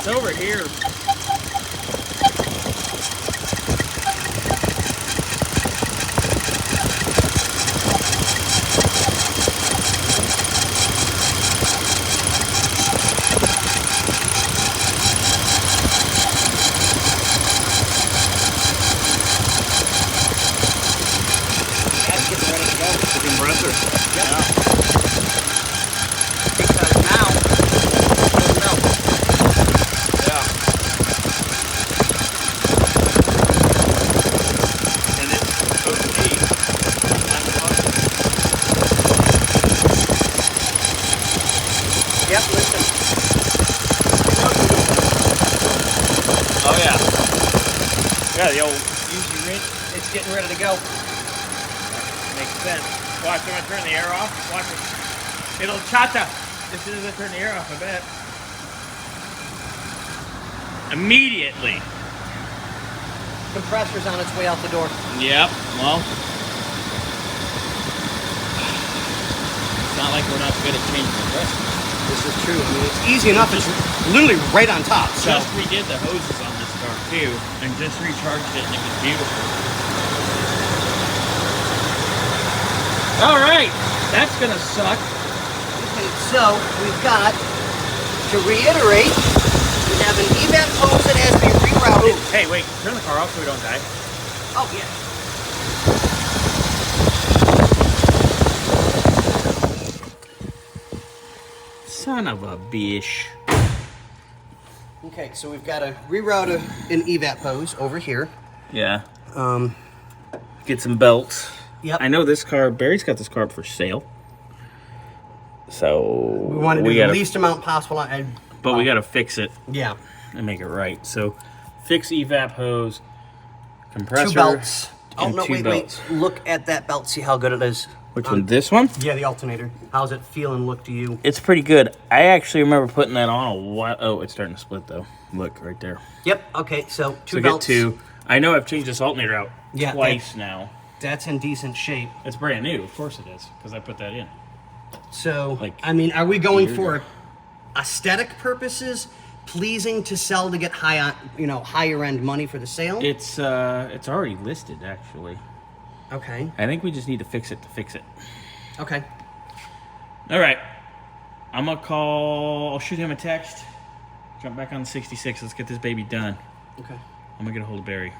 over here. Compressor. Yeah. Because now, no. Yeah. And it's supposed to be. Yep, listen. Oh yeah. Yeah, the old easy rinse. It's getting ready to go. Makes sense. Watch, I'm gonna turn the air off. Watch it. It'll chata as soon as I turn the air off, I bet. Immediately. Compressor's on its way out the door. Yep, well. It's not like we're not good at changing compressors. This is true. I mean, it's easy enough. It's literally right on top. So. Just redid the hoses on this car too, and just recharged it, and it was beautiful. All right, that's gonna suck. Okay, so we've got, to reiterate, we have an evap hose that has to be rerouted. Ooh, hey, wait, turn the car off so we don't die. Oh, yeah. Son of a bitch. Okay, so we've got to reroute an evap hose over here. Yeah. Get some belts. Yep. I know this car, Barry's got this car up for sale. So we want to do the least amount possible. But we got to fix it. Yeah. And make it right. So fix evap hose, compressor, 2 belts. and two belts. Wait. Look at that belt. See how good it is. Which one? This one? Yeah, the alternator. How's it feel and look to you? It's pretty good. I actually remember putting that on a while. Oh, it's starting to split though. Look right there. Yep. Okay, so 2 so belts. Get 2. I know I've changed this alternator out Yeah, twice now. That's in decent shape. It's brand new. Of course it is, because I put that in. So, Like, I mean, are we going for aesthetic purposes, pleasing to sell to get higher end money for the sale? It's already listed actually. Okay. I think we just need to fix it to fix it. Okay. All right. I'm gonna call. I'll shoot him a text. Jump back on the 66. Let's get this baby done. Okay. I'm gonna get a hold of Barry.